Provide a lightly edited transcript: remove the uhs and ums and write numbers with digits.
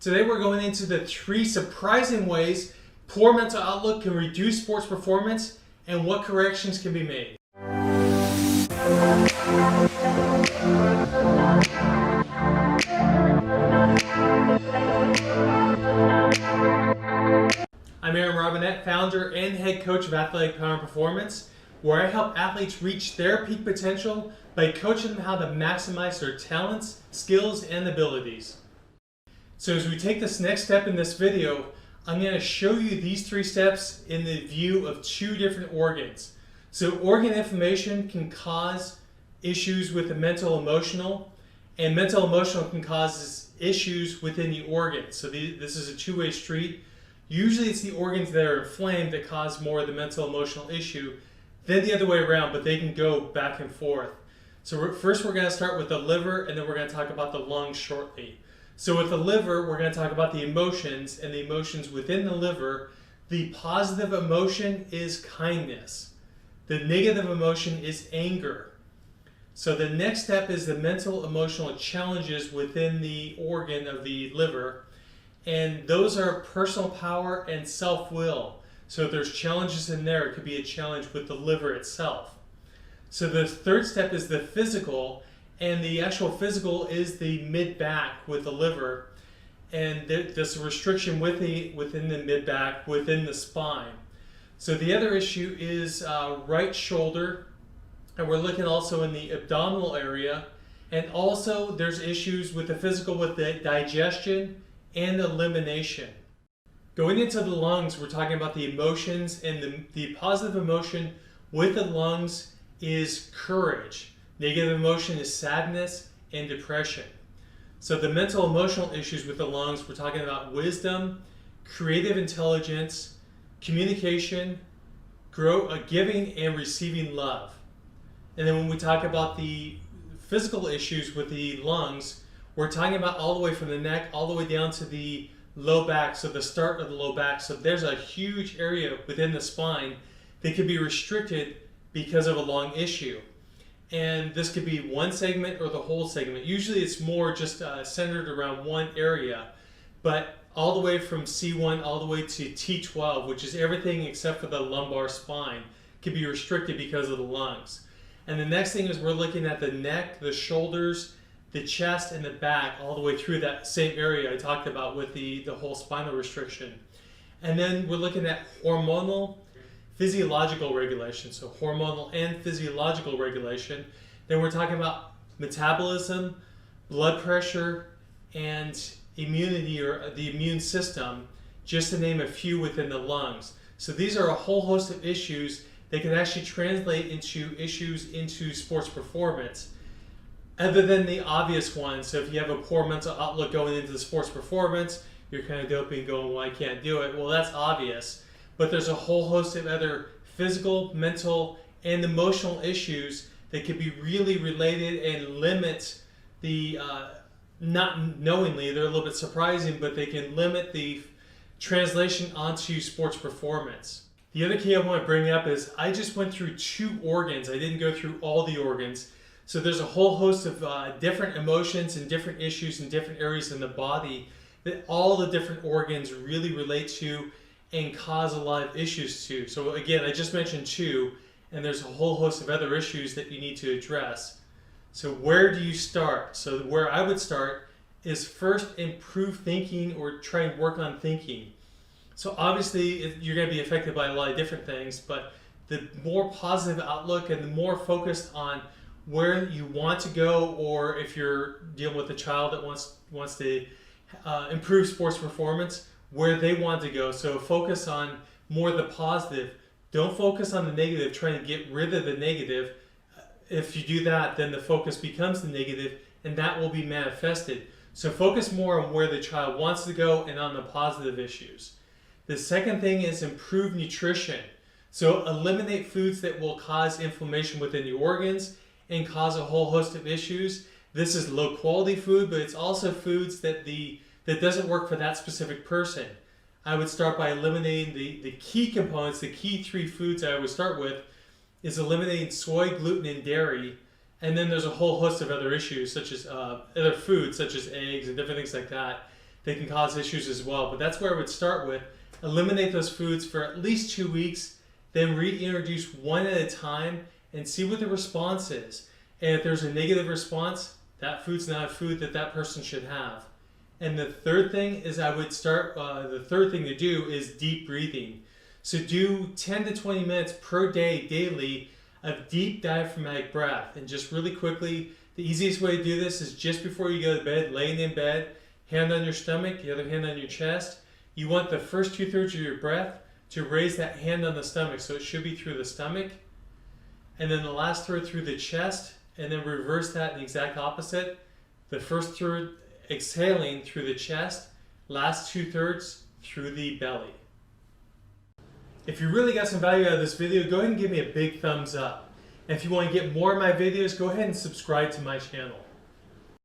Today we're going into the 3 surprising ways poor mental outlook can reduce sports performance and what corrections can be made. I'm Aaron Robinette, founder and head coach of Athletic Power and Performance, where I help athletes reach their peak potential by coaching them how to maximize their talents, skills, and abilities. So as we take this next step in this video, I'm going to show you these 3 steps in the view of 2 different organs. So organ inflammation can cause issues with the mental emotional, and mental emotional can cause issues within the organs. So this is a 2-way street. Usually it's the organs that are inflamed that cause more of the mental emotional issue than the other way around, but they can go back and forth. So first we're going to start with the liver, and then we're going to talk about the lungs shortly. So with the liver, we're going to talk about the emotions and the emotions within the liver. The positive emotion is kindness. The negative emotion is anger. So the next step is the mental emotional challenges within the organ of the liver. And those are personal power and self-will. So if there's challenges in there, it could be a challenge with the liver itself. So the third step is the physical. And the actual physical is the mid-back with the liver, and there's a restriction within the mid-back, within the spine. So the other issue is right shoulder, and we're looking also in the abdominal area, and also there's issues with the physical with the digestion and elimination. Going into the lungs, we're talking about the emotions, and the positive emotion with the lungs is courage. Negative emotion is sadness and depression. So the mental emotional issues with the lungs, we're talking about wisdom, creative intelligence, communication, giving and receiving love. And then when we talk about the physical issues with the lungs, we're talking about all the way from the neck all the way down to the low back, so the start of the low back. So there's a huge area within the spine that could be restricted because of a lung issue. And this could be one segment or the whole segment. Usually it's more just centered around one area, but all the way from C1 all the way to T12, which is everything except for the lumbar spine, can be restricted because of the lungs. And the next thing is we're looking at the neck, the shoulders, the chest, and the back, all the way through that same area I talked about with the whole spinal restriction. And then we're looking at hormonal, physiological regulation, so hormonal and physiological regulation. Then we're talking about metabolism, blood pressure, and immunity, or the immune system, just to name a few within the lungs. So these are a whole host of issues that can actually translate into issues into sports performance, other than the obvious ones. So if you have a poor mental outlook going into the sports performance, you're kind of doping, going, well, I can't do it. Well, that's obvious. But there's a whole host of other physical, mental, and emotional issues that could be really related and limit the, not knowingly, they're a little bit surprising, but they can limit the translation onto sports performance. The other key I want to bring up is I just went through 2 organs. I didn't go through all the organs. So there's a whole host of different emotions and different issues in different areas in the body that all the different organs really relate to and cause a lot of issues too. So again, I just mentioned 2, and there's a whole host of other issues that you need to address. So where do you start? So where I would start is first improve thinking, or try and work on thinking. So obviously you're going to be affected by a lot of different things, but the more positive outlook and the more focused on where you want to go, or if you're dealing with a child that wants to improve sports performance, where they want to go. So focus on more the positive. Don't focus on the negative, trying to get rid of the negative. If you do that, then the focus becomes the negative, and that will be manifested. So focus more on where the child wants to go and on the positive issues. The second thing is improve nutrition. So eliminate foods that will cause inflammation within the organs and cause a whole host of issues. This is low quality food, but it's also foods that doesn't work for that specific person. I would start by eliminating the key components. The key 3 foods I would start with is eliminating soy, gluten, and dairy. And then there's a whole host of other issues, such as other foods, such as eggs and different things like that, they can cause issues as well. But that's where I would start with. Eliminate those foods for at least 2 weeks, then reintroduce one at a time and see what the response is. And if there's a negative response, that food's not a food that that person should have. And the third thing is the third thing to do is deep breathing. So do 10 to 20 minutes per day, daily, of deep diaphragmatic breath. And just really quickly, the easiest way to do this is just before you go to bed, laying in bed, hand on your stomach, the other hand on your chest. You want the first 2/3 of your breath to raise that hand on the stomach, so it should be through the stomach. And then the last third through the chest, and then reverse that in the exact opposite. The first third exhaling through the chest, last 2/3 through the belly. If you really got some value out of this video, go ahead and give me a big thumbs up. And if you want to get more of my videos, go ahead and subscribe to my channel.